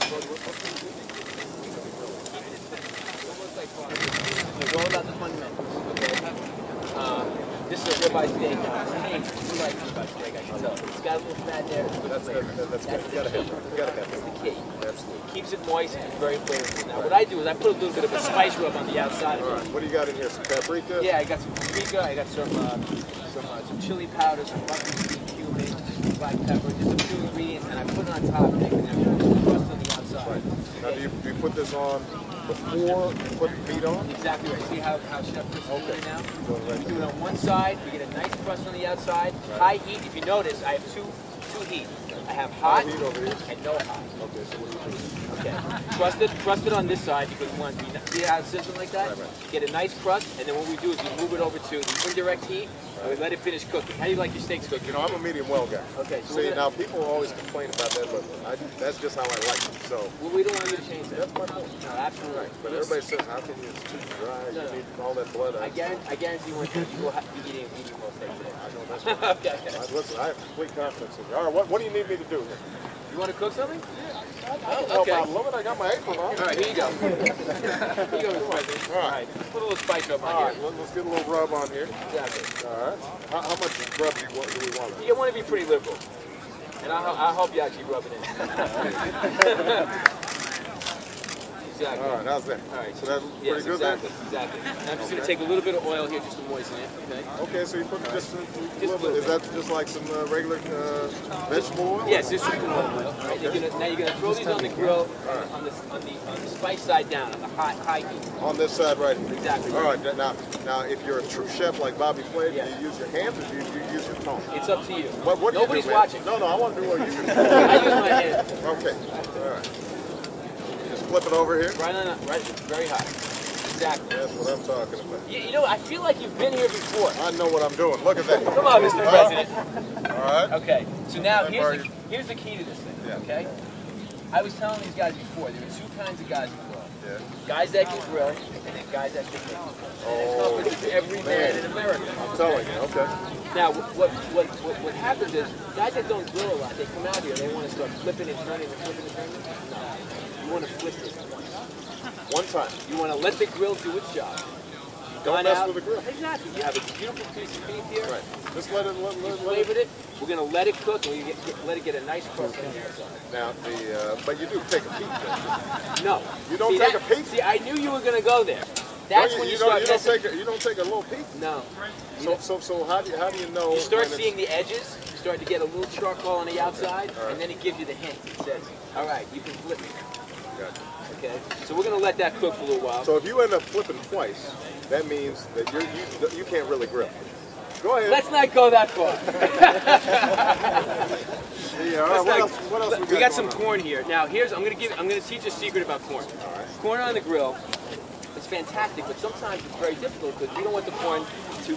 It's all about the fundamentals. This is a ribeye steak. You like ribeye steak, I can tell. It's got a little fat there. That's good. You gotta have it. That's the key. Absolutely. Keeps it moist and very flavorful. Now, what I do is I put a little bit of a spice rub on the outside. All right. What do you got in here? Some paprika? Yeah, I got some paprika. I got some chili powder, some mustard, cumin, black pepper, just a few ingredients, and I put it on top. And I put some crust on the outside. Right. Now, do you put this on before you put the meat on? Exactly right. See how Chef Chris is doing it now? Right. We do it on one side. We get a nice crust on the outside. High heat. If you notice, I have two heat. I have hot heat over here and no hot. Okay, so what do you do? Okay. Crust it on this side because we want to see how it's sizzling like that? Right. Get a nice crust, and then what we do is we move it over to the indirect heat, and we let it finish cooking. How do you like your steaks cooked? You know, I'm a medium well guy. Okay. So see, now people always complain about that, but that's just how I like it. So. Well, we don't want you to change that. That's my point. No, absolutely right. But everybody says, how can you, it's too dry, you need all that blood out. I guarantee one thing, you will be eating a medium well steak today. I know that's right. Okay. Listen, I have complete confidence in you. All right, what do you need me to do here? You want to cook something? Yeah, I can help out a little bit. I got my apron on. All right, here you go. Here you go, Mr. President. All right, put a little spice rub on here. Let's get a little rub on here. Exactly. All right. How much rub do we want? You want to be pretty liberal. And I'll help you actually rub it in. Exactly. All right, how's that? All right. So that's pretty good exactly, Exactly. Now I'm just going to take a little bit of oil here just to moisten it, okay? Okay, so you put just a little bit. Is that just like some regular vegetable oil? Yes, just some oil. Right? Okay. Now you're going to throw these on the grill on the spice side down, on the high heat. On this side right here? Exactly. All right, now if you're a true chef like Bobby Flay, do you use your hands or do you use your tongue? It's up to you. What Nobody's do you do, watching. No, I want to do what you do. I use my hands. Okay, all right. Just flip it over here? Right, very hot. Exactly. That's what I'm talking about. You know, I feel like you've been here before. I know what I'm doing. Look at that. Come on, Mr. President. All right. Okay, so now here's the key to this thing, Yeah. okay? I was telling these guys before, there are two kinds of guys in the world. Yeah. Guys that can grill, and then guys that can make. And it accomplishes every man in America. I'm telling you, okay. Now, what happens is, guys that don't grill a lot, they come out here and they want to start flipping and turning and flipping and turning. No. You want to flip this once. One time. You want to let the grill do its job. Don't mess with the grill. Exactly. You have a beautiful piece of beef here. Right. Just let it. Flavored it. We're going to let it cook and let it get a nice crust on the outside. Now, but you do take a peek, don't you? No. You don't take a peek? See, I knew you were going to go there. That's when you start messing. You don't take a little peek? No. So how do you know? You start seeing the edges. You start to get a little charcoal on the outside, and then it gives you the hint. It says, all right, you can flip it. Gotcha. Okay, so we're going to let that cook for a little while. So if you end up flipping twice, that means that you can't really grill. Go ahead. Let's not go that far. Yeah, all right, what else we got some corn here. Now I'm going to teach a secret about corn. All right. Corn on the grill, it's fantastic, but sometimes it's very difficult because we don't want the corn to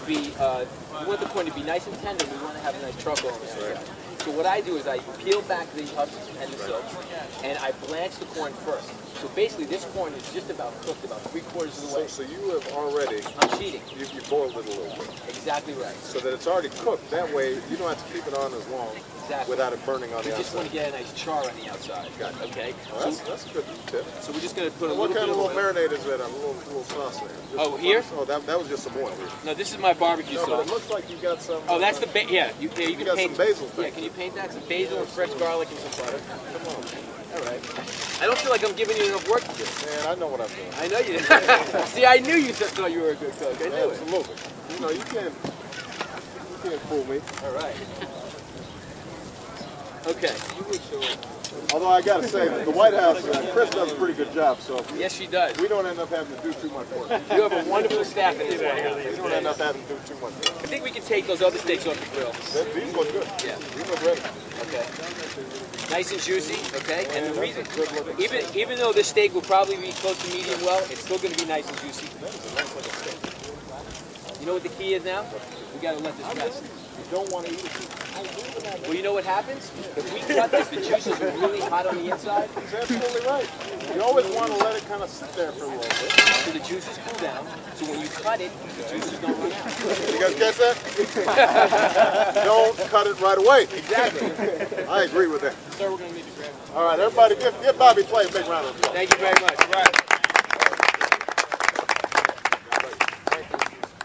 be nice and tender. We want to have a nice charcoal on the outside. So what I do is I peel back the husks and the silks, and I blanch the corn first. So basically, this corn is just about cooked about 3/4 of the way. So you have already. I'm cheating. You boiled it a little bit. Exactly right. So that it's already cooked. That way, you don't have to keep it on as long without it burning on the outside. You just want to get a nice char on the outside. Got it. Okay. Well, that's a good tip. So we're just going to put a What little kind bit of of little marinade is that? A little sauce there. Oh, here? Oh, that was just some oil here. No, this is my barbecue No, but sauce. it looks like you got some. Oh, that's the yeah. You can got paint some basil. Yeah, can you paint that? Some basil and fresh garlic and some butter. Come on. All right. I don't feel like I'm giving you enough work to do. Man, I know what I'm doing. I know you did. See, I knew you thought you were a good cook. I knew it. Absolutely. You know, you can't fool me. All right. Okay. Although I got to say, the White House, Chris does a pretty good job, so yes, she does. We don't end up having to do too much work. You have a wonderful staff in this White House. We don't end up having to do too much work. I think we can take those other steaks off the grill. These look good. Yeah. These look ready. Okay. Nice and juicy, okay? And the reason, even though this steak will probably be close to medium well, it's still going to be nice and juicy. You know what the key is now? We got to let this rest. You don't want to eat it. Well, you know what happens? If we cut this, the juices are really hot on the inside. That's absolutely right. You always want to let it kind of sit there for a little bit. So the juices cool down. So when you cut it, the juices don't run out. You guys catch that? Don't cut it right away. Exactly. I agree with that. Sir, we're going to need to grab it. All right, everybody give Bobby Flay a big round of applause. Thank you very much. Right.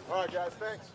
All right, guys, thanks.